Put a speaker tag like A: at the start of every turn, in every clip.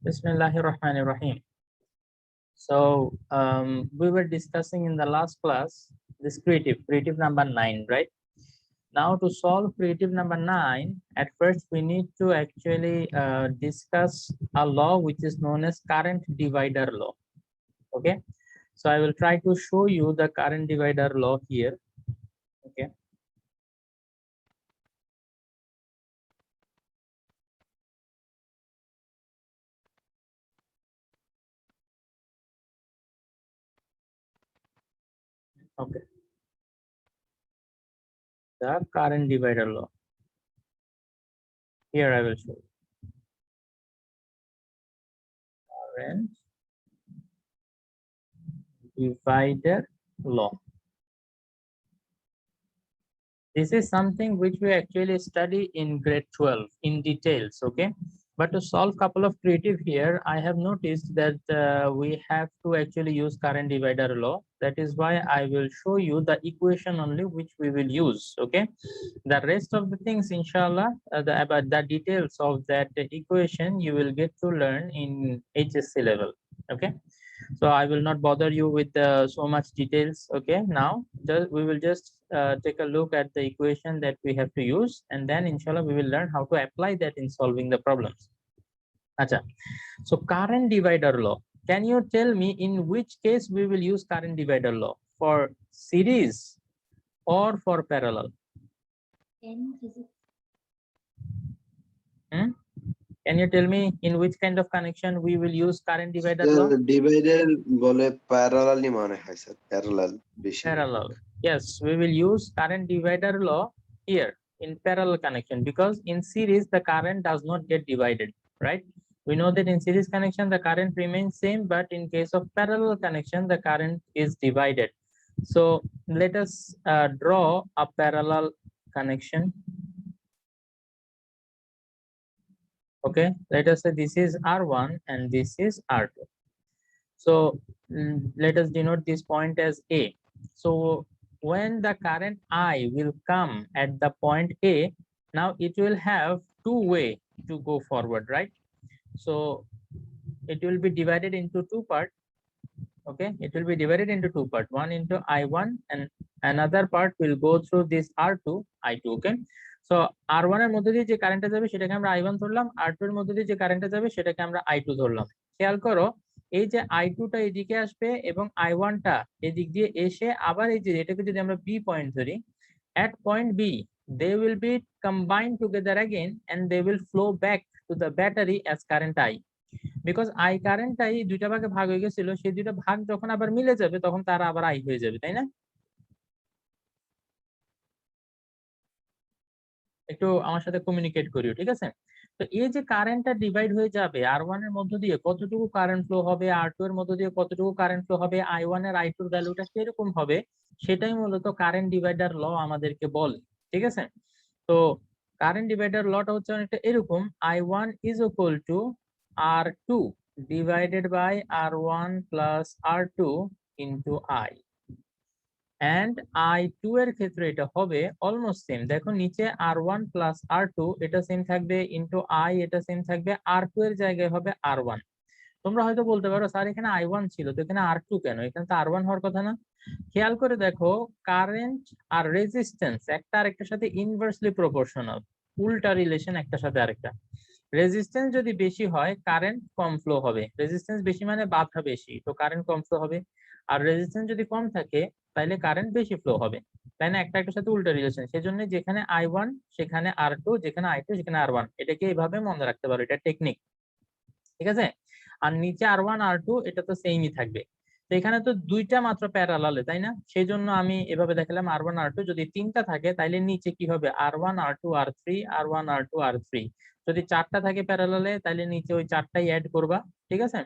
A: Bismillahirrahmanirrahim. So we were discussing in the last class this creative number 9, right? Now to solve creative number 9, at first we need to actually discuss a law which is known as current divider law. Okay, so I will try to show you the current divider law here. Okay. Okay. The current divider law. Here I will show you. Current divider law. This is something which we actually study in grade 12 in details, okay? But to solve couple of creative here, I have noticed that we have to actually use current divider law. That is why I will show you the equation only which we will use, okay? The rest of the things, inshallah, about the details of that equation, you will get to learn in HSC level, okay? So I will not bother you with so much details. Okay, now we will just take a look at the equation that we have to use, and then inshallah we will learn how to apply that in solving the problems. Acha. So current divider law, can you tell me in which case we will use current divider law, for series or for parallel? Can you tell me in which kind of connection we will use current divider law?
B: Divider bole parallel ni mane hai sir, parallel.
A: Parallel. Yes, we will use current divider law here in parallel connection, because in series the current does not get divided, right? We know that in series connection the current remains same, but in case of parallel connection the current is divided. So let us draw a parallel connection. Okay, let us say this is R1 and this is R2. So let us denote this point as A. So when the current I will come at the point A, now it will have two ways to go forward, right? So it will be divided into two parts. Okay, it will be divided into two parts, one into I1 and another part will go through this R2, I2. Okay, so R1 এর মধ্যে দিয়ে যে কারেন্টটা যাবে সেটাকে আমরা I1 ধরলাম, R2 এর মধ্যে দিয়ে যে কারেন্টটা যাবে সেটাকে আমরা I2 ধরলাম। খেয়াল করো, এই যে I2 টা এদিকে আসবে এবং I1 টা এদিক দিয়ে এসে আবার এই যে এটাকে যদি আমরা B পয়েন্ট ধরি, at point B they will be combined together again and they will flow back to the battery as current I. Because I কারেন্টটাই দুইটা ভাগে ভাগ হয়ে গেছিল, সেই দুইটা ভাগ যখন আবার মিলে যাবে তখন তারা আবার আই হয়ে যাবে, তাই না? একটু আমার সাথে কমিউনিকেট করিও, ঠিক আছে? তো এই যে কারেন্টটা ডিভাইড হয়ে যাবে, R1 এর মধ্য দিয়ে কতটুকু কারেন্ট ফ্লো হবে, R2 এর মধ্য দিয়ে কতটুকু কারেন্ট ফ্লো হবে, I1 এর I2 এর ভ্যালুটা কিরকম হবে, সেটাই মূলত কারেন্ট ডিভাইডার ল আমাদেরকে বলে, ঠিক আছে? তো কারেন্ট ডিভাইডার লটা হচ্ছে অনেকটা এরকম, I1 is equal to R2 divided by R1 plus R2 into I. And I2 এর ক্ষেত্রে এটা হবে অলমোস্ট সেম। দেখো নিচে R1 plus R2 এটা সেম থাকবে, ইনটু I এটা সেম থাকবে, R2 এর জায়গায় হবে R1। তোমরা হয়তো বলতে পারো স্যার এখানে I1 ছিল তো এখানে R2 কেন, এখানে তো R1 হওয়ার কথা না? খেয়াল করে দেখো, কারেন্ট আর রেজিস্ট্যান্স একটা আরেকটার সাথে ইনভার্সলি প্রপোর্শনাল, উল্টা রিলেশন একটার সাথে আরেকটা। রেজিস্ট্যান্স যদি বেশি হয় কারেন্ট কম ফ্লো হবে, রেজিস্ট্যান্স বেশি মানে বাধা বেশি, তো কারেন্ট কম ফ্লো হবে। আর রেজিস্ট্যান্স যদি কম থাকে তাহলে কারেন্ট বেশি ফ্লো হবে, তাই না? একটা একটার সাথে উল্টা রিলেশন, সেজন্য যেখানে I1 সেখানে R2, যেখানে I2 সেখানে R1, এটাকে এইভাবে মনে রাখতে পারো, এটা টেকনিক, ঠিক আছে? আর নিচে R1 R2 এটা তো সেমই থাকবে। তো এখানে তো দুইটা মাত্র প্যারালালে, তাই না? সেই জন্য আমি এভাবে দেখালাম R1 R2, যদি তিনটা থাকে তাহলে নিচে কি হবে, R1 R2 R3, R1 R2 R3। যদি চারটা থাকে প্যারালালে তাহলে নিচে ওই চারটাই অ্যাড করবা, ঠিক আছে?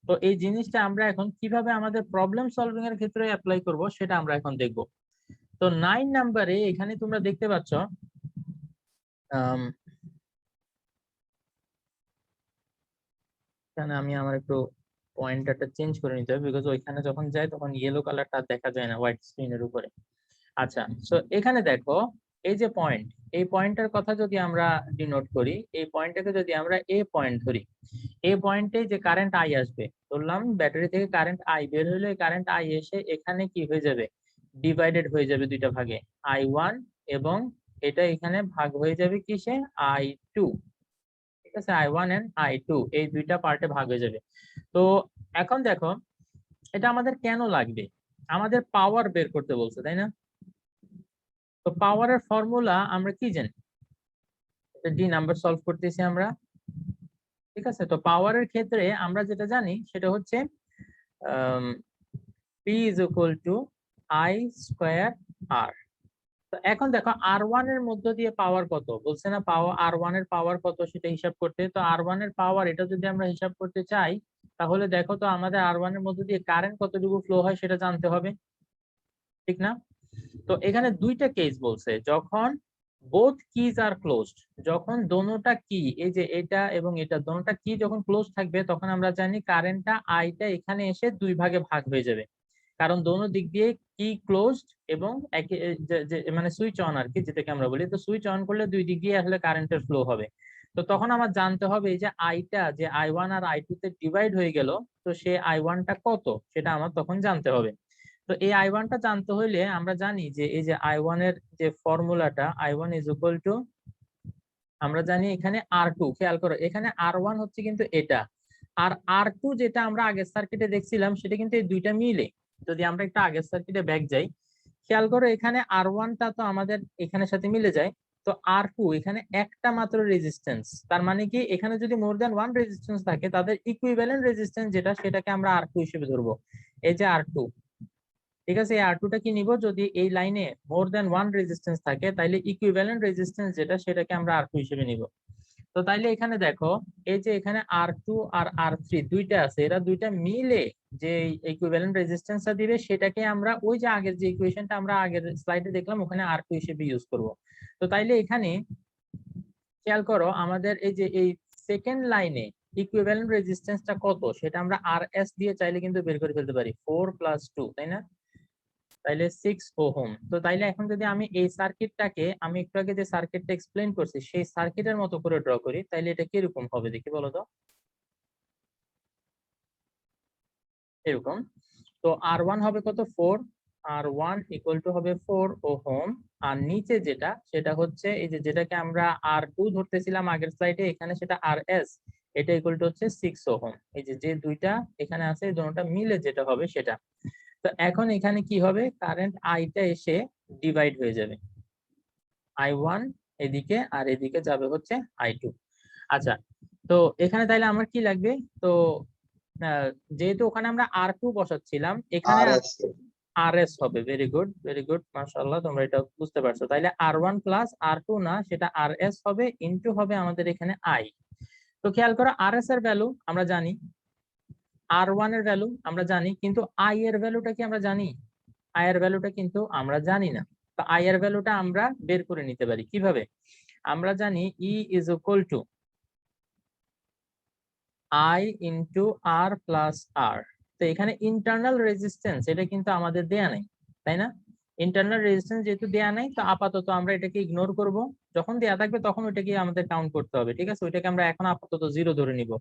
A: তো এই জিনিসটা আমরা এখন কিভাবে আমাদের প্রবলেম সলভিং এর ক্ষেত্রে অ্যাপ্লাই করব সেটা আমরা এখন দেখব। তো 9 নম্বরে এখানে তোমরা দেখতে পাচ্ছ এখানে আমি আমার একটু পয়েন্টারটা চেঞ্জ করে নিতে হবে, বিকজ ওইখানে যখন যায় তখন ইয়েলো কালারটা দেখা যায় না হোয়াইট স্ক্রিনের উপরে। আচ্ছা, সো এখানে দেখো এই যে পয়েন্ট, এই পয়েন্টের কথা যদি আমরা ডিনোট করি, এই পয়েন্টটাকে যদি আমরা এ পয়েন্ট ধরি, এই পয়েন্টে যে কারেন্ট আই আসবে, ধরলাম ব্যাটারি থেকে কারেন্ট আই বের হলে কারেন্ট আই এসে এখানে কি হয়ে যাবে, ডিভাইডেড হয়ে যাবে দুইটা ভাগে, I1 এবং এটা এখানে ভাগ হয়ে যাবে কিসে, I2। ঠিক আছে, I1 এন্ড I2 এই দুইটা পার্টে ভাগ হয়ে যাবে। তো এখন দেখো এটা আমাদের কেন লাগবে, আমাদের পাওয়ার বের করতে বলছে, তাই না? তো পাওয়ারের ফর্মুলা আমরা কি জানি, ডি নাম্বার সলভ করতেছি আমরা। ঠিক আছে, তো পাওয়ারের ক্ষেত্রে আমরা যেটা জানি সেটা হচ্ছে P is equal to I square R। তো এখন দেখো R1 এর মধ্য দিয়ে পাওয়ার কত বলছে না, পাওয়ার R1 এর পাওয়ার কত সেটা হিসাব করতে। তো R1 এর পাওয়ার এটা যদি আমরা হিসাব করতে চাই, তাহলে দেখো তো আমাদের R1 এর মধ্য দিয়ে কারেন্ট কতটুকু ফ্লো হয় সেটা জানতে হবে, ঠিক না? তো এখানে দুইটা কেস বলছে, যখন বোথ কিজ আর ক্লোজড, যখন দোনোটা কি, এই যে এটা এবং এটা দোনোটা কি যখন ক্লোজ থাকবে, তখন আমরা জানি কারেন্টটা আইটা এখানে এসে দুই ভাগে ভাগ হয়ে যাবে, কারণ দোনো দিক দিয়ে কি ক্লোজড এবং মানে সুইচ অন আর কি, যেটাকে আমরা বলি। তো সুইচ অন করলে দুই দিক দিয়ে আসলে কারেন্টের ফ্লো হবে। তো তখন আমার জানতে হবে এই যে আইটা যে I1 আর I2 তে ডিভাইড হয়ে গেল, তো সে I1টা কত সেটা আমার তখন জানতে হবে। তো এই I1টা জানতে হইলে আমরা জানি যে এই যে I1 এর যে ফর্মুলাটা, I1 ইজ ইকুয়াল টু, আমরা জানি এখানে R2, খেয়াল করো এখানে R1 হচ্ছে কিন্তু এটা, আর R2 যেটা আমরা আগের সার্কিটে দেখছিলাম সেটা কিন্তু এই দুইটা মিলে। যদি আমরা একটু আগের সার্কিটে ব্যাক যাই, খেয়াল করো এখানে R1টা তো আমাদের এখানের সাথে মিলে যায়, তো R2 এখানে একটা মাত্র রেজিস্ট্যান্স, তার মানে কি এখানে যদি মোর দ্যান ওয়ান রেজিস্ট্যান্স থাকে তাদের ইকুইভ্যালেন্ট রেজিস্ট্যান্স যেটা সেটাকে আমরা R2 হিসেবে ধরবো। এই যে R2, ঠিক আছে, এই R2টা কি নিব, যদি এই লাইনে মোর দ্যান ওয়ান রেজিস্ট্যান্স থাকে তাহলে ইকুইভ্যালেন্ট রেজিস্ট্যান্স যেটা সেটাকে আমরা R2 হিসেবে নিব। তো তাইলে এখানে দেখো এই যে এখানে R2 আর R3 দুইটা আছে, এরা দুইটা মিলে যে ইকুইভ্যালেন্ট রেজিস্ট্যান্সটা দিবে সেটাকে আমরা ওই যে আগের যে ইকুয়েশনটা আমরা আগের স্লাইডে দেখলাম ওখানে R2 হিসেবে ইউজ করব। তো তাইলে এখানে খেয়াল করো আমাদের এই যে এই সেকেন্ড লাইনে ইকুইভ্যালেন্ট রেজিস্ট্যান্সটা কত সেটা আমরা RS দিয়ে চাইলে কিন্তু বের করে ফেলতে পারি, 4 + 2, তাই না? তাইলে 6 ওহম। তো তাইলে এখন যদি আমি এই সার্কিটটাকে, আমি একটু আগে যে সার্কিটটা এক্সপ্লেইন করছি সেই সার্কিটের মতো করে ড্র করি, তাইলে এটা কিরকম হবে দেখি বলো তো। এরকম। তো R1 হবে কত, 4, R1 ইকুয়াল টু হবে 4 ওহম, আর নিচে যেটা সেটা হচ্ছে এই যে যেটাকে আমরা R2 ধরতেছিলাম আগের স্লাইডে, এখানে সেটা RS, এটা ইকুয়াল টু হচ্ছে 6 ওহম। এই যে যে দুইটা এখানে আছে এই দুটোটা মিলে যেটা হবে সেটা। তো এখন এখানে কি হবে, কারেন্ট আইটা এসে ডিভাইড হয়ে যাবে, I1 এদিকে আর এদিকে যাবে হচ্ছে I2। আচ্ছা, তো এখানে তাইলে আমার কি লাগবে, তো যেহেতু ওখানে আমরা R2 বসাচ্ছিলাম, এখানে
B: RS
A: RS হবে। ভেরি গুড, ভেরি গুড, মাশাআল্লাহ, তোমরা এটা বুঝতে পারছো। তাইলে R1 প্লাস R2 না, সেটা RS হবে, ইনটু হবে আমাদের এখানে I। তো খেয়াল করো RS এর ভ্যালু আমরা জানি, R1 এর ভ্যালু আমরা জানি, কিন্তু I এর ভ্যালুটা কি আমরা জানি? I এর ভ্যালুটা কিন্তু আমরা জানি না। তো I এর ভ্যালুটা আমরা বের করে নিতে পারি কিভাবে, আমরা জানি E is equal to I into R plus R। তো এখানে ইন্টারনাল রেজিস্ট্যান্স এটা কিন্তু আমাদের দেয়া নাই, তাই না? ইন্টারনাল রেজিস্ট্যান্স যেহেতু দেয়া নাই, তো আপাতত আমরা এটাকে ইগনোর করব, যখন দেয়া থাকবে তখন ওইটাকে আমাদের কাউন্ট করতে হবে। ঠিক আছে, ওইটাকে আমরা এখন আপাতত 0 ধরে নিব।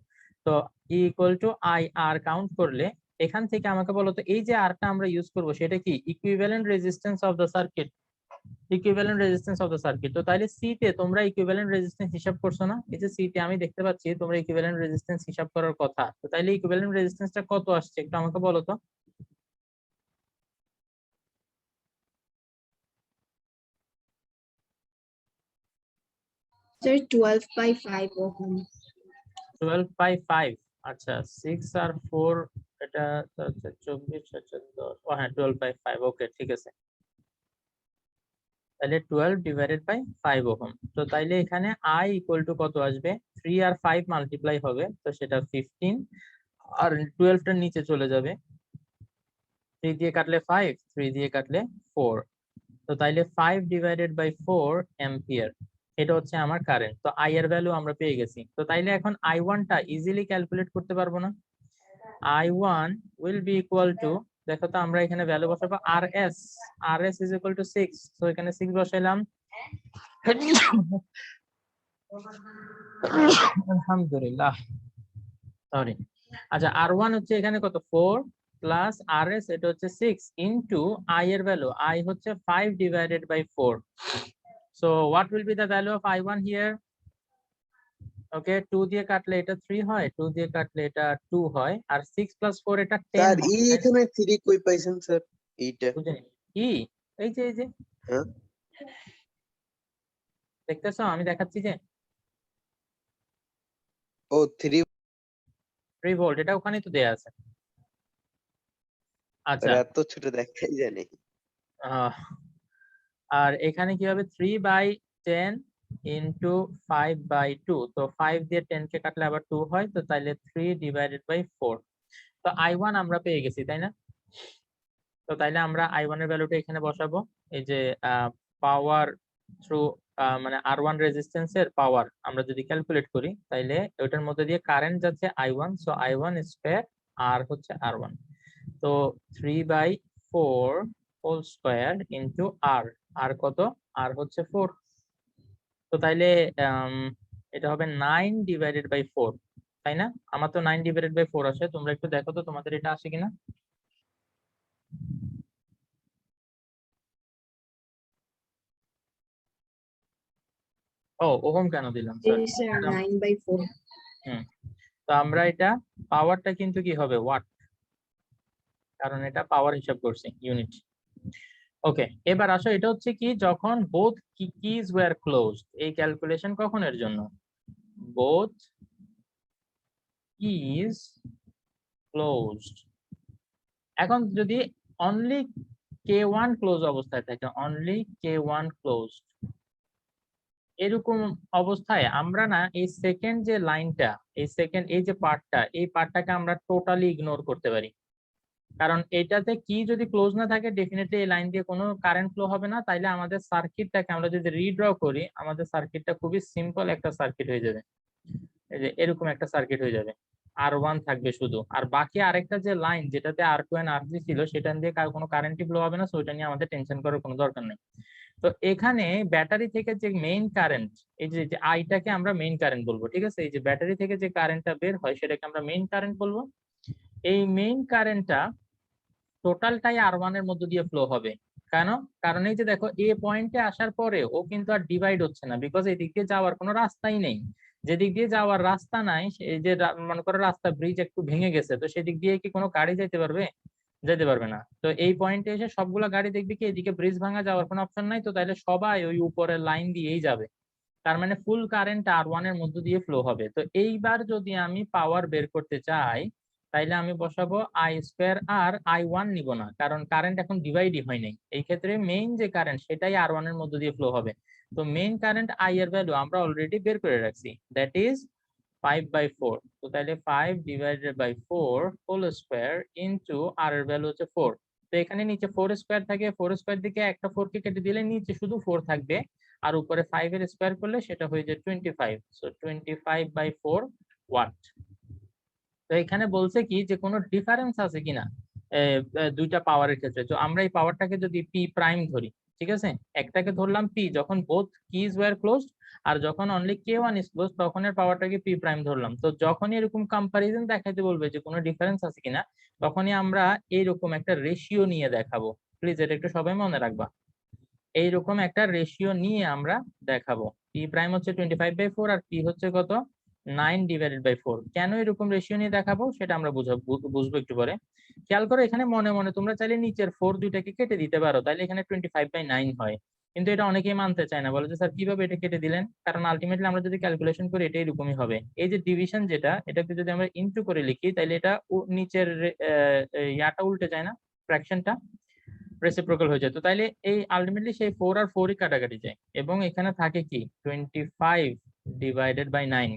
A: তো E equal to I R count করলে এখান থেকে আমাকে বলো তো এই যে আরটা আমরা ইউজ করব সেটা কি, equivalent resistance of the circuit, equivalent resistance of the circuit. তো তাহলে সি তে তোমরা ইকুইভ্যালেন্ট রেজিস্ট্যান্স হিসাব করছো না, এই যে সি তে আমি দেখতে পাচ্ছি তোমরা ইকুইভ্যালেন্ট রেজিস্ট্যান্স হিসাব করার কথা। তো তাহলে ইকুইভ্যালেন্ট রেজিস্ট্যান্সটা কত আসছে একটু আমাকে বলো তো।
C: Sir, 12/5 ohm.
A: 12/5, আচ্ছা 6 আর 4, এটা 24, 10, ও হ্যাঁ 12/5, ওকে ঠিক আছে। তাহলে 12/5 ওহম। তো তাইলে এখানে I ইকুয়াল টু কত আসবে, 3 আর 5 মাল্টিপ্লাই হবে, তো সেটা 15, আর 12 টার নিচে চলে যাবে, 3 দিয়ে কাটলে 5, 3 দিয়ে কাটলে 4। তো তাইলে 5/4 অ্যাম্পিয়ার, এটা হচ্ছে আমার কারেন্ট। তো I এর ভ্যালু আমরা পেয়ে গেছি। তো তাইলে এখন I1 টা ইজিলি ক্যালকুলেট করতে পারবো না। I1 will be equal to, দেখো তো আমরা এখানে ভ্যালু বসাবো RS, RS is equal to 6, তো এখানে 6 বসাইলাম, আলহামদুলিল্লাহ, সরি। আচ্ছা, R1 হচ্ছে এখানে কত, 4 প্লাস RS এটা হচ্ছে 6 ইনটু I এর ভ্যালু, I হচ্ছে 5 divided by 4। So what will be the value of I1 here? Okay, 2 দিয়ে কাটলে এটা 3 হয়, 2 দিয়ে কাটলে এটা 2 হয়, আর 6 প্লাস 4 এটা 10
B: স্যার
A: হয়।
B: এখানে 3 কই পাইছেন স্যার? এইটা
A: বুঝেনি কি? এই যে
B: হ্যাঁ
A: দেখতেছো, আমি দেখাচ্ছি যে
B: ও 3
A: 3 ভোল্ট, এটা ওখানেই তো দেয়া আছে। আচ্ছা,
B: এত ছোট দেখাই জানি।
A: আহ, আর এখানে কি হবে, 3/10 ইন্টু 5/2, তো 5 দিয়ে 10 কে কাটলে আবার 2 হয়, তো তাইলে 3 ডিভাইডেড বাই 4। তো I1 আমরা পেয়ে গেছি, তাই না? তো তাইলে আমরা I1 এর ভ্যালুটা এখানে বসাবো। এই যে পাওয়ার থ্রু মানে R1 রেজিস্ট্যান্সের পাওয়ার আমরা যদি ক্যালকুলেট করি, তাইলে ওটার মধ্যে দিয়ে কারেন্ট যাচ্ছে I1, সো I1 স্কয়ার, আর হচ্ছে R1। তো 3/4 হোল স্কয়ার ইনটু আর, আর কত, আর হচ্ছে 4। তো তাইলে এটা হবে 9 ডিভাইডেড বাই 4, তাই না? আমার তো 9 ডিভাইডেড বাই 4 আসে, তোমরা একটু দেখো তো তোমাদের এটা আসে কিনা। ও, ওহম কেন দিলাম, সরি।
C: Yes, sir. 9/4.
A: হুম, তো আমরা এটা পাওয়ারটা কিন্তু কি হবে, ওয়াট, কারণ এটা পাওয়ার হিসাব করছি, ইউনিট। ওকে, এবার আসো, এটা হচ্ছে কি, যখন বোথ কিজ ওয়্যার ক্লোজড, এই ক্যালকুলেশন কখনের জন্য, বোথ কিজ ক্লোজড। এখন যদি অনলি K1 ক্লোজ অবস্থায় থাকে, অনলি K1 ক্লোজড, এরকম অবস্থায় আমরা না এই সেকেন্ড যে লাইনটা, এই সেকেন্ড এই যে পার্টটা, এই পার্টটাকে আমরা টোটালি ইগনোর করতে পারি। কারণ এটাতে কি যদি ক্লোজ না থাকে, ডেফিনেটলি এই লাইন দিয়ে কোনো কারেন্ট ফ্লো হবে না। তাইলে আমাদের সার্কিটটাকে আমরা যদি রিড্র করি, আমাদের সার্কিটটা খুবই সিম্পল একটা সার্কিট হয়ে যাবে। এই যে এরকম একটা সার্কিট হয়ে যাবে, R1 থাকবে শুধু, আর বাকি আরেকটা যে লাইন যেটাতে R2 এন্ড R3 ছিল, সেটা দিয়ে কোনো কারেন্টই ফ্লো হবে না, সো এটা নিয়ে আমাদের টেনশন করার কোনো দরকার নেই। তো এখানে ব্যাটারি থেকে যে মেইন কারেন্ট, এই যে আইটাকে আমরা মেইন কারেন্ট বলবো, ঠিক আছে? এই যে ব্যাটারি থেকে যে কারেন্টটা বের হয়, সেটাকে আমরা মেইন কারেন্ট বলবো। এই মেইন কারেন্টটা টোটালটাই R1 এর মধ্য দিয়ে ফ্লো হবে। কেন? কারণ এই যে দেখো, এ পয়েন্টে আসার পরে ও কিন্তু আর ডিভাইড হচ্ছে না, বিকজ এদিক দিয়ে যাওয়ার কোনো রাস্তাই নেই। যেদিক দিয়ে যাওয়ার রাস্তা নাই, এই যে মনে করো রাস্তা ব্রিজ একটু ভেঙে গেছে, তো সেদিক দিয়ে কি কোনো গাড়ি যেতে পারবে? যেতে পারবে না। তো এই পয়েন্টে এসে সবগুলা গাড়ি দেখবি কি এদিকে ব্রিজ ভাঙা যাওয়ার কোনো অপশন নাই, তো তাহলে সবাই ওই উপরের লাইন দিয়েই যাবে। তার মানে ফুল কারেন্ট R1 এর মধ্য দিয়ে ফ্লো হবে। তো এইবার যদি আমি পাওয়ার বের করতে চাই, তাইলে আমি বসাবো I² আর I1 নিব না, কারণ কারেন্ট এখন ডিভাইডই হয় নাই। এই ক্ষেত্রে মেইন যে কারেন্ট, সেটাই R1 এর মধ্য দিয়ে ফ্লো হবে। তো মেইন কারেন্ট I এর ভ্যালু আমরা অলরেডি বের করে রাখছি, দ্যাট ইজ 5/4। তো তাহলে 5 divided by 4 whole square into R এর ভ্যালু হচ্ছে 4। তো এখানে নিচে 4 স্কয়ার থাকে, 4 স্কয়ার দিকে একটা 4 কে কেটে দিলে নিচে শুধু 4 থাকবে, আর উপরে 5 এর স্কয়ার করলে সেটা হয়ে যায় 25। So 25/4 watt. তো এখানে বলছে কি যে কোনো ডিফারেন্স আছে কিনা দুইটা পাওয়ারের ক্ষেত্রে। তো আমরা এই পাওয়ারটাকে যদি পি প্রাইম ধরি, ঠিক আছে, একটাকে ধরলাম পি যখন বোথ কিজ ওয়্যার ক্লোজড, আর যখন অনলি K1 ইজ ক্লোজড তখন এর পাওয়ারটাকে পি প্রাইম ধরলাম। তো যখনই এরকম কম্পারিজন দেখাইতে বলবে যে কোনো ডিফারেন্স আছে কিনা, তখনই আমরা এইরকম একটা রেশিও নিয়ে দেখাবো। প্লিজ এটা একটু সবাই মনে রাখবা, এইরকম একটা রেশিও নিয়ে আমরা দেখাবো। পি প্রাইম হচ্ছে 25/4 আর পি হচ্ছে কত, 9/4। কেন এরকম রেশিও নিয়ে দেখাবো সেটা আমরা বুঝবো একটু পরে। খেয়াল করো, এখানে মনে মনে তোমরা চাইলে নিচের 4 দুইটাকে কেটে দিতে পারো, তাহলে এখানে 25/9 হয়। কিন্তু এটা অনেকেই মানতে চায় না, বলে যে স্যার কিভাবে এটা কেটে দিলেন, কারণ আলটিমেটলি আমরা যদি ক্যালকুলেশন করি এটা এরকমই হবে। এই যে ডিভিশন যেটা, এটাকে যদি আমরা ইনটু করে লিখি, তাহলে এটা নিচের ইয়াটা উল্টে যায় না, ফ্র্যাকশনটা রেসিপ্রোকাল হয়ে যায়। তো তাইলে এই আলটিমেটলি সেই 4 আর 4ই কাটাকাটি যায়, এবং এখানে থাকে কি 25/9।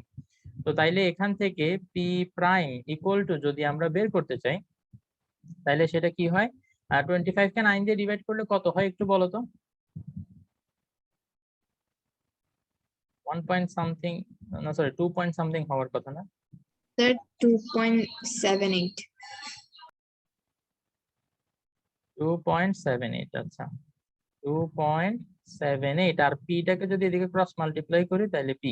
A: তো তাইলে এখান থেকে পি প্রাইম ইকুয়াল টু যদি আমরা বের করতে চাই, তাইলে সেটা কি হয়, 25 কে 9 দিয়ে ডিভাইড করলে কত হয় একটু বলো তো। 1 পয়েন্ট সামথিং, না সরি 2 পয়েন্ট সামথিং হওয়ার কথা না?
C: Sir, 2.78.
A: 2.78। আচ্ছা, 2.78 আর পিটাকে যদি এদিকে ক্রস মাল্টিপ্লাই করি তাহলে পি।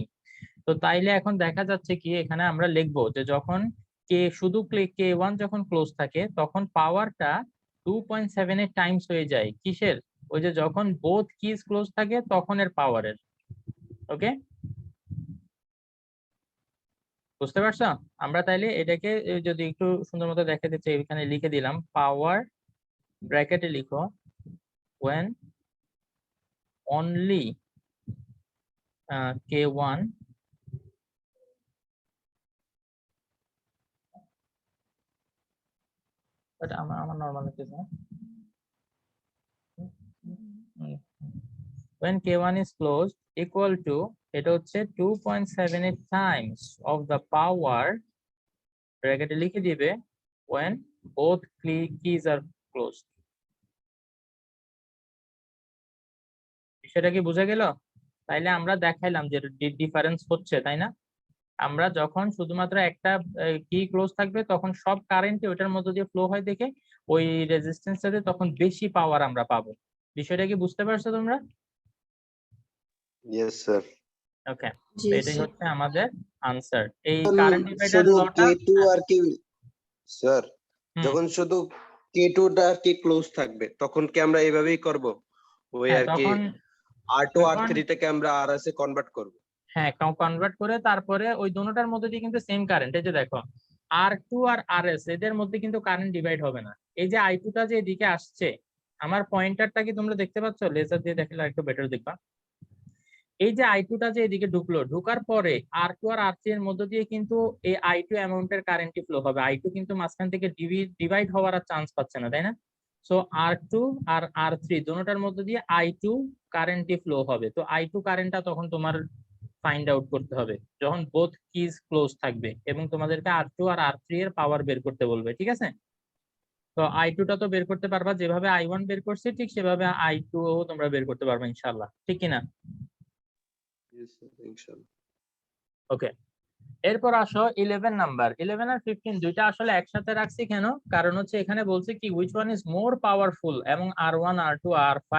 A: তো তাইলে এখন দেখা যাচ্ছে কি এখানে আমরা লিখবো যে যখন কে শুধু কে ওয়ান যখন ক্লোজ থাকে তখন পাওয়ারটা 2.78 টাইমস হয়ে যায় কিসের, ওই যে যখন বোথ কিজ ক্লোজ থাকে তখন এর পাওয়ারের। ওকে, বুঝতে পারছো? আমরা তাইলে এটাকে যদি একটু সুন্দর মতো দেখাতে চাই এখানে লিখে দিলাম পাওয়ার ব্র্যাকেটে লিখো when only k1 বাট আমার নরমাল লিখতেছে না। when k1 is closed equal to এটা হচ্ছে 2.78 times of the power ব্র্যাকেটে লিখে দিবে when both keys are closed। বিষয়টা কি বোঝা গেল? তাইলে আমরা দেখাইলাম যে ডিফারেন্স হচ্ছে, তাই না? আমরা যখন শুধুমাত্র একটা কি ক্লোজ থাকবে তখন সব কারেন্টই ওটার মধ্যে দিয়ে ফ্লো হয় দেখে ওই রেজিস্ট্যান্সটাতে তখন বেশি পাওয়ার আমরা পাবো। বিষয়টা কি বুঝতে পারছো তোমরা?
B: Yes sir.
A: ওকে,
C: জি,
A: এটাই
C: sir.
A: হচ্ছে আমাদের আনসার। এই কারেন্ট ডিভাইডার
B: শুধু
A: লটা
B: K2 আর কি স্যার, যখন শুধু K2 টা আর কি ক্লোজ থাকবে তখন কি আমরা এইভাবেই করব? ওই আর কি
A: তখন
B: R2 R3 থেকে আমরা RS এ কনভার্ট করব।
A: হ্যাঁ কনভার্ট করে তারপরে ওই দুটোটার মধ্যে দিয়ে কিন্তু সেম কারেন্ট, এই যে দেখো R2 আর RS এদের মধ্যে কিন্তু কারেন্ট ডিভাইড হবে না। এই যে I2 টা যে এদিকে আসছে, আমার পয়েন্টারটা কি তোমরা দেখতে পাচ্ছ? লেজার দিয়ে দেখলে একটু বেটার দেখবা। এই যে I2 টা যে এদিকে ঢুকলো, ঢোকার পরে R2 আর R3 এর মধ্যে দিয়ে কিন্তু এই I2 অ্যামাউন্টের কারেন্টই ফ্লো হবে। I2 কিন্তু মাঝখান থেকে ডিভাইড হওয়ার আর চান্স পাচ্ছে না, তাই না? সো R2 আর R3 দুটোটার মধ্যে দিয়ে I2 কারেন্টই ফ্লো হবে। তো I2 কারেন্টটা তখন তোমার ফাইন্ড আউট করতে হবে যখন বোথ কিজ ক্লোজ থাকবে এবং তোমাদেরকে R2 আর R3 এর পাওয়ার বের করতে বলবে, ঠিক আছে? তো I2 টা তো বের করতে পারবা, যেভাবে I1 বের করছি ঠিক সেভাবে I2 ও তোমরা বের করতে পারবে ইনশাআল্লাহ, ঠিক কি না?
B: ইয়েস স্যার, ইনশাআল্লাহ।
A: ওকে, এরপর আসো 11 নাম্বার। 11 আর 15 দুইটা আসলে একসাথে রাখছি কেন, কারণ হচ্ছে এখানে বলছে কি which one is more powerful এবং R1 R2 R5,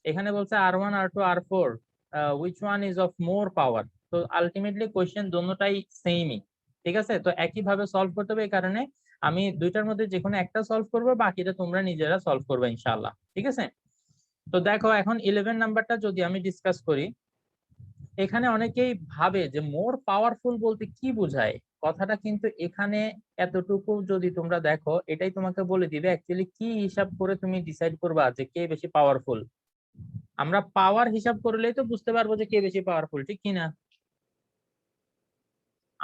A: এখানে বলছে R1 R2 R4 which one is of more power। তো আলটিমেটলি কোশ্চেন দুটোটাই সেমই, ঠিক আছে? তো একই ভাবে সলভ করতে হবে, এই কারণে আমি দুইটার মধ্যে যে কোনো একটা সলভ করবো, বাকিটা তোমরা নিজেরা সলভ করবে ইনশাআল্লাহ, ঠিক আছে? তো দেখো এখন 11 নাম্বারটা যদি আমি ডিসকাস করি, এখানে অনেকেই ভাবে যে মোর পাওয়ারফুল বলতে কি বোঝায়, কথাটা কিন্তু এখানে এতটুকু যদি তোমরা দেখো এটাই তোমাকে বলে দিবে অ্যাকচুয়ালি কি হিসাব করে তুমি ডিসাইড করবা যে কে বেশি পাওয়ারফুল। আমরা পাওয়ার হিসাব করলেই তো বুঝতে পারবো যে কে বেশি পাওয়ারফুল, ঠিক কিনা?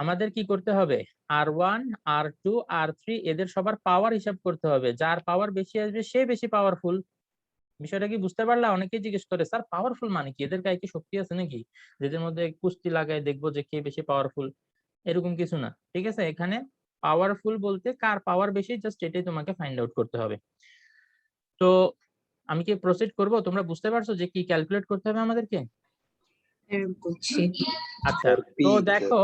A: আমাদের কি করতে হবে, R1 R2 R3 এদের সবার পাওয়ার হিসাব করতে হবে, যার পাওয়ার বেশি আসবে সে বেশি পাওয়ারফুল। বিষয়টা কি বুঝতে পারলা? অনেকেই জিজ্ঞেস করে স্যার পাওয়ারফুল মানে কি, এদের গায়ে কি শক্তি আছে নাকি, যেদের মধ্যে কুস্তি লাগায় দেখবো যে কে বেশি পাওয়ারফুল? এরকম কিছু না, ঠিক আছে? এখানে পাওয়ারফুল বলতে কার পাওয়ার বেশি, জাস্ট এটাই তোমাকে ফাইন্ড আউট করতে হবে। তো আমি কি প্রসিড করব? তোমরা বুঝতে পারছো যে কি ক্যালকুলেট করতে হবে আমাদেরকে?
C: বুঝছি।
A: আচ্ছা, তো দেখো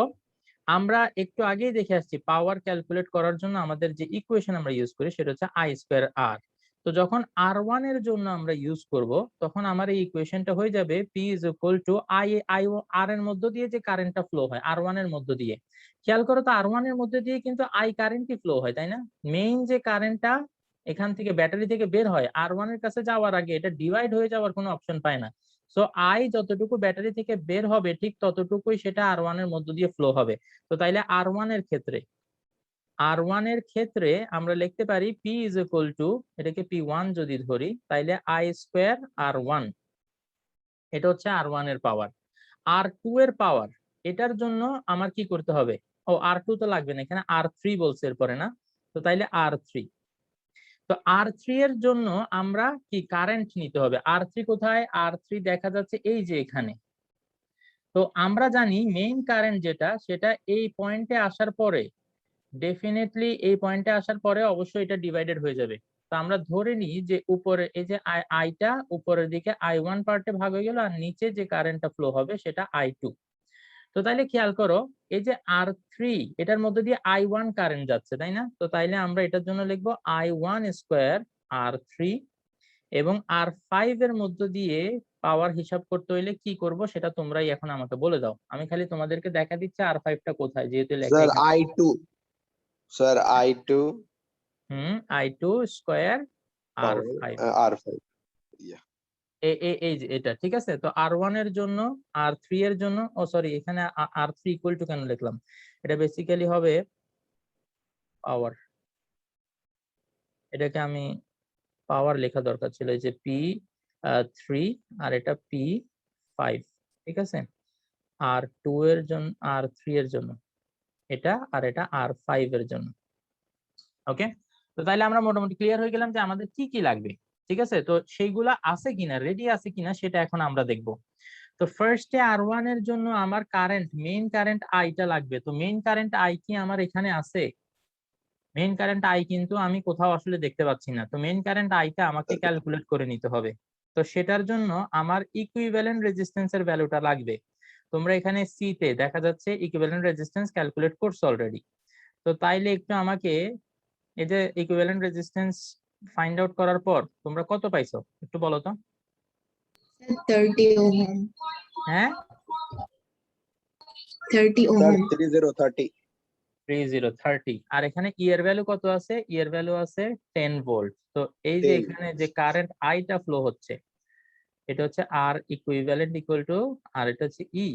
A: আমরা একটু আগেই দেখে আসছি পাওয়ার ক্যালকুলেট করার জন্য আমাদের যে ইকুয়েশন আমরা ইউজ করি সেটা হচ্ছে I স্কয়ার R। তো যখন R1 এর জন্য আমরা ইউজ করব তখন আমার এই ইকুয়েশনটা হয়ে যাবে P is equal to I R এর মধ্য দিয়ে যে কারেন্টটা ফ্লো হয় R1 এর মধ্য দিয়ে। খেয়াল করো তো R1 এর মধ্যে দিয়ে কিন্তু I কারেন্টই ফ্লো হয়, তাই না? মেইন যে কারেন্টটা এখান থেকে ব্যাটারি থেকে বের হয় R1 এর কাছে যাওয়ার আগে এটা ডিভাইড হয়ে যাওয়ার কোনো অপশন পায় না। সো I যতটুকু ব্যাটারি থেকে বের হবে ঠিক ততটুকুই সেটা R1 এর মধ্য দিয়ে ফ্লো হবে। তো তাইলে R1 এর ক্ষেত্রে আমরা লিখতে পারি P is equal to, এটাকে P1 যদি ধরি তাইলে I স্কয়ার R1, এটা হচ্ছে R1 এর পাওয়ার। R2 এর পাওয়ার, এটার জন্য আমার কি করতে হবে? ও R2 তো লাগবে না, এখানে R3 বলছে এরপরে, না? তো তাইলে R3। তো R3 এর জন্য আমরা কি কারেন্ট নিতে হবে। R3 কোথায়? R3 দেখা যাচ্ছে এই যে এখানে। তো আমরা জানি মেইন কারেন্ট যেটা সেটা এই পয়েন্টে আসার পরে, ডেফিনেটলি এই পয়েন্টে আসার পরে অবশ্যই এটা ডিভাইডেড হয়ে যাবে। তো আমরা ধরে নিই যে উপরে এই যে আইটা উপরের দিকে I1 পার্টে ভাগ হয়ে গেল আর নিচে যে কারেন্টটা ফ্লো হবে সেটা I2। তো তাইলে খেয়াল করো এই যে R3 এটার মধ্যে দিয়ে I1 কারেন্ট যাচ্ছে, তাই না? তো তাইলে আমরা এটার জন্য লিখবো I1 স্কয়ার R3 এবং R5 এর মধ্য দিয়ে পাওয়ার হিসাব করতে হইলে কি করব সেটা তোমরাই এখন আমাকে বলে দাও। আমি খালি তোমাদেরকে দেখা দিচ্ছি R5 টা কোথায়, যেহেতু লেখা
B: স্যার
A: এখানে।
B: I2 sir I2
A: I2 square
B: পাওয়ার
A: R5
B: R5
A: এই যে এটা, ঠিক আছে। তো R1 এর জন্য, R3 এর জন্য, ও সরি, এখানে R3 ইকুয়াল টু কেন লিখলাম, এটা বেসিক্যালি হবে পাওয়ার। এটাকে আমি পাওয়ার লেখা দরকার ছিল, এই যে P3 আর এটা P5, ঠিক আছে। R2 এর জন্য, R3 এর জন্য এটা, আর এটা R5 এর জন্য। ওকে, তো তাইলে আমরা মোটামুটি ক্লিয়ার হয়ে গেলাম যে আমাদের কি কি লাগবে, ঠিক আছে। তো সেইগুলা আছে কিনা, রেডি আছে কিনা সেটা এখন আমরা দেখব। তো ফার্স্টে R1 এর জন্য আমার কারেন্ট, মেইন কারেন্ট আইটা লাগবে। তো মেইন কারেন্ট আই কি আমার এখানে আছে? মেইন কারেন্ট আই কিন্তু আমি কোথাও আসলে দেখতে পাচ্ছি না। তো মেইন কারেন্ট আইটা আমাকে ক্যালকুলেট করে নিতে হবে। তো সেটার জন্য আমার ইকুইভ্যালেন্ট রেজিস্ট্যান্সের ভ্যালুটা লাগবে। তোমরা এখানে সি তে দেখা যাচ্ছে ইকুইভ্যালেন্ট রেজিস্ট্যান্স ক্যালকুলেট করছো অলরেডি। তো তাইলে একটু আমাকে এই যে ইকুইভ্যালেন্ট রেজিস্ট্যান্স ফাইন্ড আউট করার পর তোমরা কত পাইছো একটু বলো তো।
C: 30 ohm.
A: হ্যাঁ,
C: 30
B: স্যার
C: ohm.
B: 3030
A: 3030। আর এখানে ই এর ভ্যালু কত আছে? ই এর ভ্যালু আছে 10 ভোল্ট। তো এই যে
B: 10
A: এখানে যে কারেন্ট আইটা ফ্লো হচ্ছে, এটা হচ্ছে আর ইকুইভ্যালেন্ট ইকুয়াল টু, আর এটা হচ্ছে ই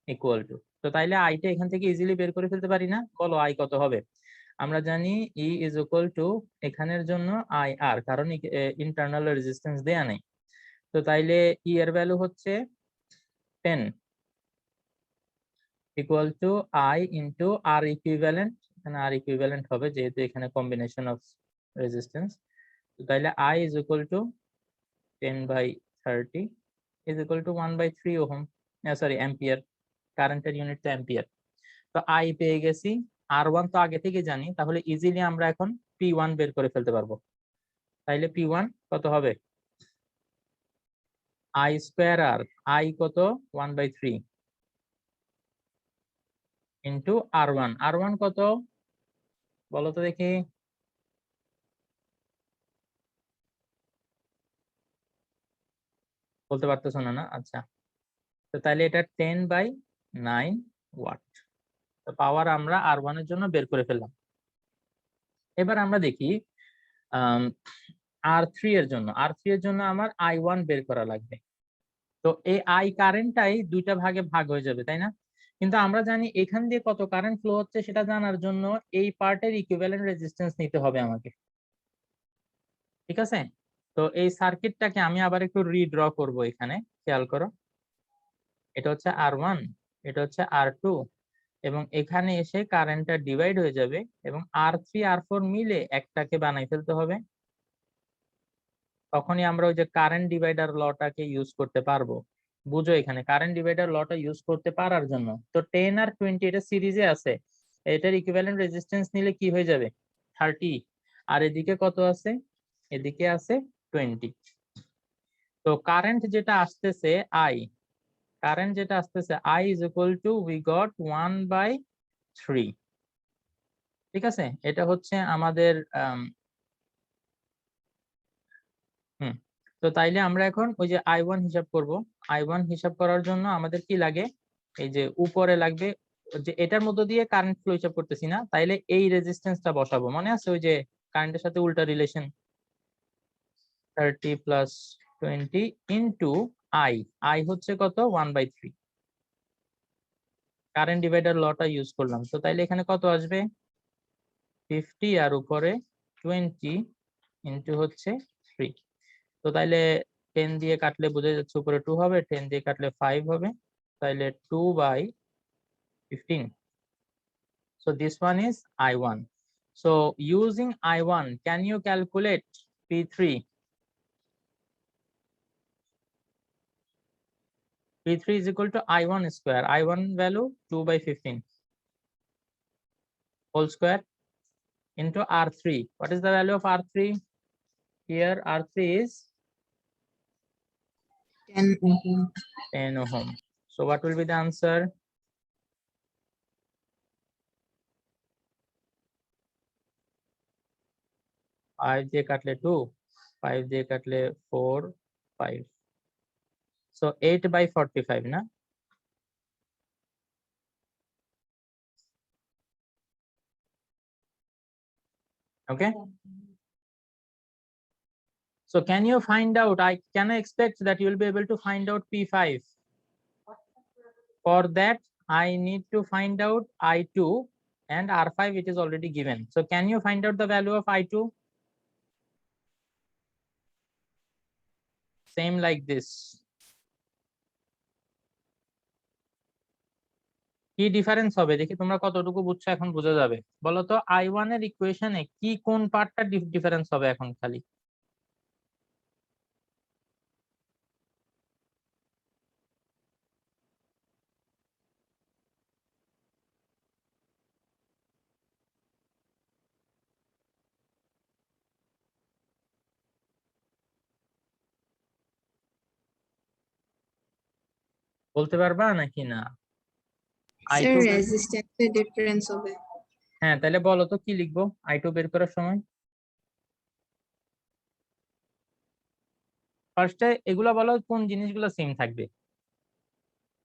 A: ইকুয়াল টু। তো তাইলে আইটা এখান থেকে ইজিলি বের করে ফেলতে পারি না? বলো আই কত হবে? আমরা জানি ই ইজ ইকুয়াল টু, এখানের জন্য আই আর, কারণ ইন্টারনাল রেজিস্ট্যান্স দেয়া নাই। তো তাইলে ই এর ভ্যালু হচ্ছে 10 equal to I into R equivalent. এখানে আর ইকুইভ্যালেন্ট হবে যেহেতু এখানে কম্বিনেশন অফ রেজিস্ট্যান্স। তো তাইলে I is equal to 10/30 is equal to 1/3 ohm, sorry ampere. কারেন্টের ইউনিট তো অ্যাম্পিয়ার। তো আই পেয়ে গেছি, R1 তো আগে থেকে জানি, তাহলে ইজিলি আমরা এখন P1 বের করে ফেলতে পারবো। তাইলে P1 কত হবে? I স্কয়ার আর, আই কত? 1/3 ইন্টু R1। R1 কত বলো তো দেখি? বলতে পারতেছো না, না? আচ্ছা, তো তাহলে এটা 10/9 ওয়াট। তো পাওয়ার আমরা R1 এর জন্য বের করে ফেললাম। এবার আমরা দেখি R3 এর জন্য। R3 এর জন্য আমার I1 বের করা লাগবে। তো এই আই কারেন্টটাই দুইটা ভাগে ভাগ হয়ে যাবে, তাই না? কিন্তু আমরা জানি এখান দিয়ে কত কারেন্ট ফ্লো হচ্ছে সেটা জানার জন্য এই পার্টের ইকুইভ্যালেন্ট রেজিস্ট্যান্স নিতে হবে আমাকে, ঠিক আছে। তো এই সার্কিটটাকে আমি আবার একটু রিড্র করব। এখানে খেয়াল করো, এটা হচ্ছে R1, এটা হচ্ছে R2, এবং এখানে এসে কারেন্টটা ডিভাইড হয়ে যাবে এবং R3 R4 মিলে একটাকে বানাই ফেলতে হবে। তখনই আমরা ওই যে কারেন্ট ডিভাইডার লটাকে ইউজ করতে পারবো। বুঝো, এখানে কারেন্ট ডিভাইডার লটা ইউজ করতে পারার জন্য, তো 10 আর 20 এটা সিরিজে আছে, এটার ইকুইভ্যালেন্ট রেজিস্ট্যান্স নিলে কি হয়ে যাবে? 30। আর এদিকে কত আছে? এদিকে আছে 20। তো কারেন্ট যেটা আসতেছে আই, কারেন্ট যেটা আসতেছে I is equal to, we got 1/3, ঠিক আছে। এটা হচ্ছে আমাদের তো তাইলে আমরা এখন ওই যে I1 হিসাব করব। I1 হিসাব করার জন্য আমাদের কি লাগে? এই যে উপরে লাগবে, যে এটার মধ্য দিয়ে কারেন্ট ফ্লো হিসাব করতেছি না, তাইলে এই রেজিস্ট্যান্সটা বসাবো। মনে আছে ওই যে কারেন্টের সাথে উল্টা relation, 30 plus 20 into I. I হচ্ছে কত? 1/3। কারেন্ট ডিভাইডার লটা ইউজ করলাম। তো তাইলে এখানে কত আসবে? 50 আর উপরে 20 ইন্টু হচ্ছে 3। তো তাইলে 10 দিয়ে কাটলে বোঝা যাচ্ছে উপরে 2 হবে, 10 দিয়ে কাটলে 5 হবে, তাইলে 2/15। So this one is I1. So using I1, can you calculate P3? P3 is equal to I1 square. I1 value 2/15 whole square into R3. What is the value of R3? Here R3 is
C: 10 ohm.
A: 10 ohm. So what will be the answer? 5 দিয়ে কাটলে 2, 5 দিয়ে কাটলে 4 5, so 8/45 না? Okay, so can you find out, can I expect that you will be able to find out P5? For that I need to find out I2 and R5, which is already given. So can you find out the value of I2? Same like this. কি difference হবে দেখি তোমরা কতটুকু বুঝছো, এখন বোঝা যাবে। বলো তো I1 এর ইকুয়েশনে কি কোন পার্টটা ডিফারেন্স হবে এখন খালি? বলতে পারবা নাকি না?
C: Sir,
A: I2,
C: resistance এ difference হবে।
A: হ্যাঁ তাহলে বলো তো কি লিখবো I2 বের করার সময়? ফার্স্টে এগুলা বলো কোন জিনিসগুলো সেম থাকবে,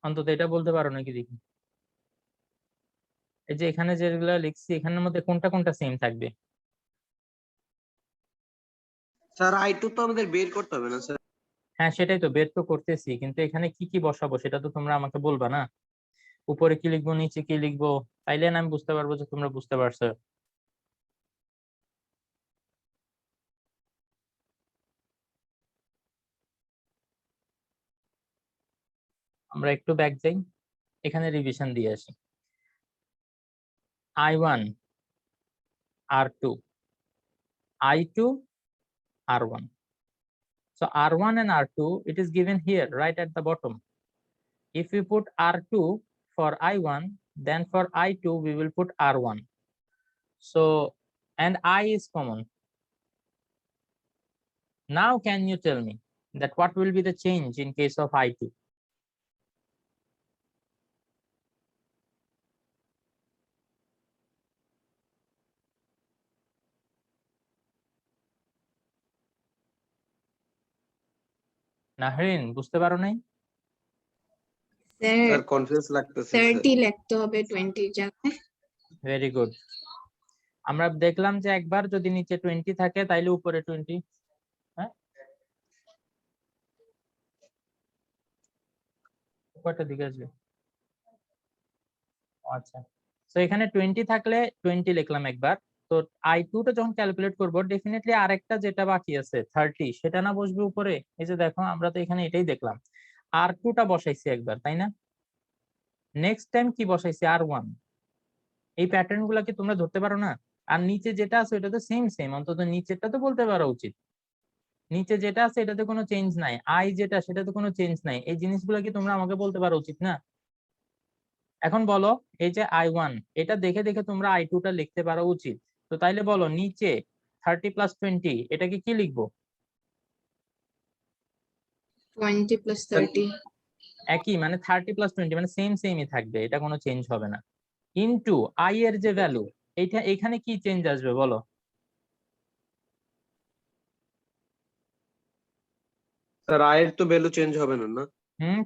A: অন্তত এটা বলতে পারো নাকি দেখি। এই যে এখানে যেগুলো লিখছি এখানের মধ্যে কোনটা কোনটা সেম থাকবে?
B: স্যার I2 তো আমাদের বের করতে হবে না স্যার?
A: হ্যাঁ সেটাই তো বের তো করতেছি, কিন্তু এখানে কি কি বসাবো সেটা তো তোমরা আমাকে বলবা না। উপরে কি লিখবো নিচে কি লিখবো, তাইলে না আমি বুঝতে পারবো যে তোমরা বুঝতে পারছো। আমরা একটু ব্যাক যাই, এখানে রিভিশন দিয়ে আসি। I1 R2, I2 R1. So R1 and R2, it is given here right at the bottom. If we put R2 for I1, then for I2 we will put R1. So, and I is common. Now can you tell me that what will be the change in case of I2? Nahrin বুঝতে পারো নাই?
C: Sir,
B: sir confuse লাগতেছে sir.
C: 30 লিখতে হবে 20 এর জায়গায়।
A: Very good. আমরা দেখলাম যে একবার যদি নিচে 20 থাকে তাইলে উপরে 20, হ্যাঁ কয়টা দিকে আসবে? আচ্ছা, তো এখানে 20 থাকলে 20 লিখলাম একবার। তো I2 টা যখন ক্যালকুলেট করব ডেফিনেটলি আরেকটা যেটা বাকি আছে 30 সেটা না বসবে উপরে। এই যে দেখো আমরা তো এখানে এটাই দেখলাম, R2 টা বসাইছি একবার, তাই না? নেক্সট টাইম কি বসাইছি R1। এই প্যাটার্ন গুলা কি তোমরা ধরতে পারো না? আর নিচে যেটা আছে ওটা তো সেম সেম, অন্তত নিচেরটা তো বলতে পারা উচিত। নিচে যেটা আছে এটাতে কোনো চেঞ্জ নাই, I যেটা সেটাতে কোনো চেঞ্জ নাই, এই জিনিসগুলো কি তোমরা আমাকে বলতে পারা উচিত না? এখন বলো এই যে I1 এটা দেখে দেখে তোমরা I2 টা লিখতে পারা উচিত। তো তাইলে বলো নিচে 30 + 20 এটাকে কি লিখবো?
C: 20 + 30।
A: একই, মানে 30 + 20 মানে সেম সেমই থাকবে, এটা কোনো চেঞ্জ হবে না। ইনটু I এর যে ভ্যালু, এইটা এখানে কি চেঞ্জ আসবে বলো?
B: স্যার I এর তো ভ্যালু চেঞ্জ হবে না না?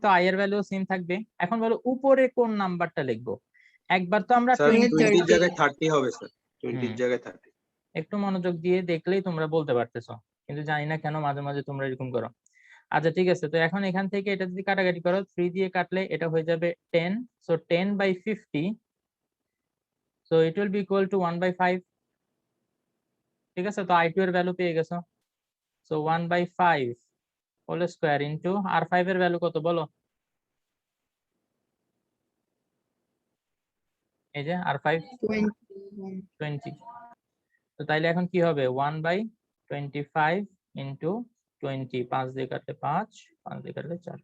A: তো I এর ভ্যালু সেম থাকবে। এখন বলো উপরে কোন নাম্বারটা লিখবো? একবার তো আমরা
B: স্যার
C: 20
B: 20 এর
C: 30
B: জায়গায় 30 হবে স্যার, 20 এর
A: হুম,
B: জায়গায় 30।
A: একটু মনোযোগ দিয়ে দেখলেই তোমরা বলতে পারতেছো, কিন্তু জানি না কেন মাঝে মাঝে তোমরা এরকম করো। আচ্ছা ঠিক আছে, তো এখন এখান থেকে এটা যদি কাটাকাটি করো 3 দিয়ে কাটলে এটা হয়ে যাবে 10, so 10/50, so it will be equal to 1/5। ঠিক আছে, তো I2 এর ভ্যালু পেয়ে গেছো, so 1/5 whole square into R5 এর ভ্যালু কত বলো? এই যে R5 20। তো তাইলে এখন কি হবে 1/25 ইনটু 20, 5 দিয়ে কাটলে 5, 5 দিয়ে কাটলে 4,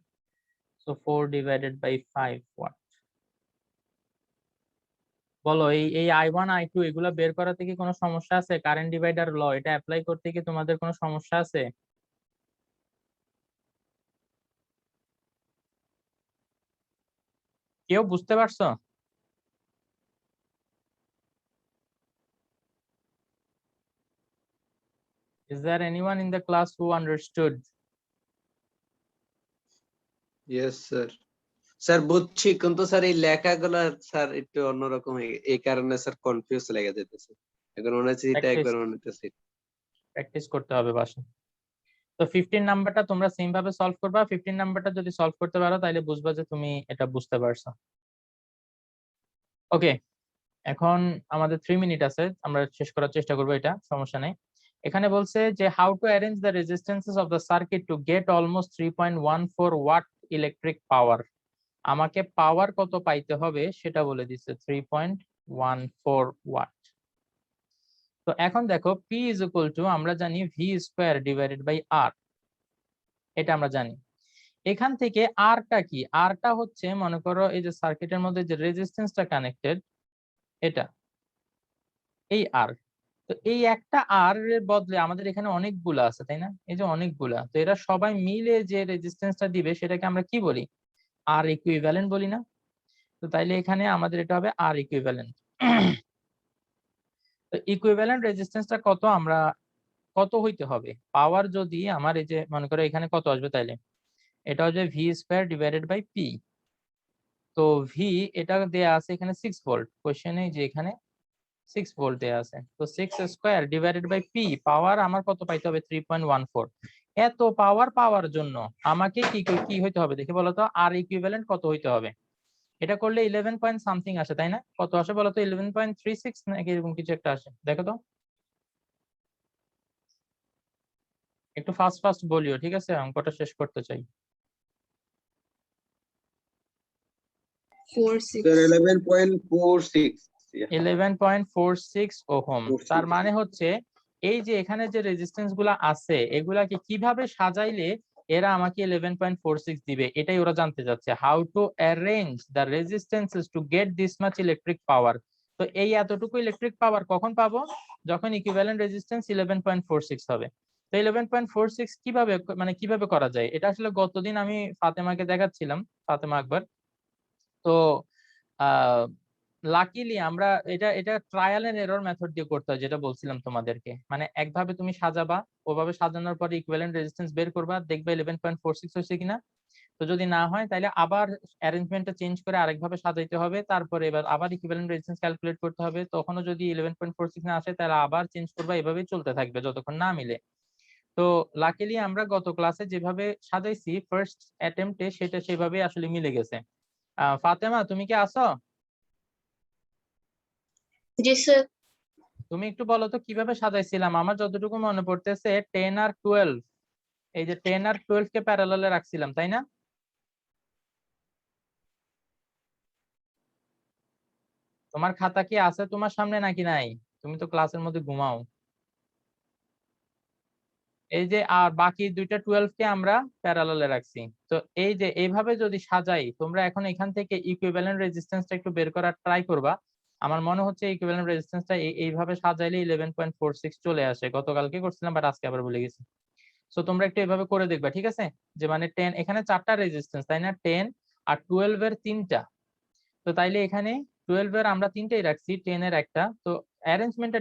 A: so 4/5 ওয়াট। বলো এই I1 I2 এগুলো বের করাতে কি কোনো সমস্যা আছে? কারেন্ট ডিভাইডার ল এটা অ্যাপ্লাই করতে কি তোমাদের কোনো সমস্যা আছে? কেউ বুঝতে পারছো? Is there anyone in the class who understood?
B: Yes sir. Sir বুঝছি, কিন্তু স্যার এই লেখাগুলা স্যার একটু অন্যরকম এই কারণে স্যার কনফিউজ লেগে যেতেছে। একবার মনে হচ্ছে এটা, একবার মনে হচ্ছে
A: প্র্যাকটিস করতে হবে বাসা। তো 15 নাম্বারটা তোমরা সেম ভাবে সলভ করবা। 15 নাম্বারটা যদি সলভ করতে পারো তাহলে বুঝবা যে তুমি এটা বুঝতে পারছো। ওকে, এখন আমাদের 3 মিনিট আছে, আমরা শেষ করার চেষ্টা করবো, এটা সমস্যা নেই। এখানে বলছে যে how to arrange the resistances of the circuit to get almost 3.14 watt electric power. আমাকে পাওয়ার কত পাইতে হবে সেটা বলে দিচ্ছে, 3.14 ওয়াট। তো এখন দেখো P ইজ ইকুয়াল টু, আমরা জানি V square divided by R, এটা আমরা জানি। এখান থেকে আরটা কি, আরটা হচ্ছে মনে করো এই যে সার্কিটের মধ্যে যে রেজিস্ট্যান্সটা কানেক্টেড, এটা এই আর। তো এই একটা আর এর বদলে আমাদের এখানে অনেকগুলা আছে, তাই না? এই যে অনেকগুলা, তো এরা সবাই মিলে যে রেজিস্ট্যান্সটা দিবে সেটাকে আমরা কি বলি? আর ইকুইভ্যালেন্ট বলি না? তো তাইলে এখানে আমাদের এটা হবে আর ইকুইভ্যালেন্ট। তো ইকুইভ্যালেন্ট রেজিস্ট্যান্সটা কত, আমরা কত হইতে হবে? পাওয়ার যদি আমার এই যে মনে করো এখানে কত আসবে, তাইলে এটা হচ্ছে V square divided by P. তো ভি এটা দেয়া আছে এখানে 6 ভোল্ট, কোশ্চেনে যে এখানে 6 ভোল্ট দেয়া আছে। তো 6 স্কয়ার ডিভাইডেড বাই পি, পাওয়ার আমার কত পাইতে হবে? 3.14। এত পাওয়ার পাওয়ার জন্য আমাকে কি হইতে হবে দেখে বলো তো, আর ইকুইভ্যালেন্ট কত হইতে হবে? এটা করলে 11 পয়েন্ট সামথিং আসে, তাই না? কত আসে বলো তো? 11.36 নাকি এরকম কিছু একটা আসে, দেখো তো। একটু ফাস্ট ফাস্ট বলিও, ঠিক আছে? অঙ্কটা শেষ করতে চাই।
C: 4-6
B: স্যার 11.46।
A: 11.46 ওহম।
B: 46
A: তার মানে হচ্ছে এই যে এখানে যে রেজিস্ট্যান্স গুলা আছে এগুলাকে কিভাবে সাজাইলে এরা আমাকে 11.46 দিবে, এটাই ওরা জানতে চাচ্ছে। How to arrange the resistances to get this much electric power. তো এই এতটুকু ইলেকট্রিক পাওয়ার কখন পাবো? যখন ইকুইভ্যালেন্ট রেজিস্ট্যান্স 11.46 হবে। তো 11.46 কিভাবে, মানে কিভাবে করা যায়? এটা আসলে গতদিন আমি ফাতেমাকে দেখাচ্ছিলাম, ফাতেমা আকবর। তো লাকিলি আমরা এটা এটা ট্রায়াল এন্ড এরর মেথড দিয়ে করতে হয়, যেটা বলছিলাম তোমাদেরকে। মানে একভাবে তুমি সাজাবা, ওভাবে সাজানোর পরে ইকুইভ্যালেন্ট রেজিস্ট্যান্স বের করবা, দেখবে 11.46 হয়েছে কিনা। তো যদি না হয় তাহলে আবার অ্যারেঞ্জমেন্টটা চেঞ্জ করে আরেকভাবে সাজাইতে হবে, তারপরে এবার আবার ইকুইভ্যালেন্ট রেজিস্ট্যান্স ক্যালকুলেট করতে হবে। তখনও যদি 11.46 না আসে তাহলে আবার চেঞ্জ করবা, এভাবেই চলতে থাকবে যতক্ষণ না মিলে। তো লাকিলি আমরা গত ক্লাসে যেভাবে সাজাইছি ফার্স্ট অ্যাটেম্পটে, সেটা সেভাবেই আসলে মিলে গেছে। ফাতেমা তুমি কি আছো?
C: জি স্যার।
A: তুমি একটু বলো তো কিভাবে সাজাইছিলাম? আমার যতটুকু মনে পড়তেছে 10 আর 12, এই যে 10 আর 12 কে প্যারালালে রাখছিলাম, তাই না? তোমার খাতা কি আছে তোমার সামনে নাকি নাই? তুমি তো ক্লাসের মধ্যে ঘুমাও। এই যে আর বাকি দুইটা 12 কে আমরা প্যারালালে রাখছি। তো এই যে এইভাবে যদি সাজাই, তোমরা এখন এখান থেকে ইকুইভ্যালেন্ট রেজিস্ট্যান্সটা একটু বের করার ট্রাই করবা। আমার মনে হচ্ছে ইকুইভ্যালেন্ট রেজিস্ট্যান্সটা এইভাবে সাজাইলে 11.46 চলে আসে। গতকালকে করছিলাম বাট আজকে আবার ভুলে গেছি। সো তোমরা একটু এভাবে করে দেখবা, ঠিক আছে? যে মানে 10 এখানে 4টা রেজিস্ট্যান্স, তাই না? 10 আর 12 এর 3টা। তো তাইলে এখানে 12 এর আমরা 3টাই রাখছি, 10 এর একটা। তো অ্যারেঞ্জমেন্টটা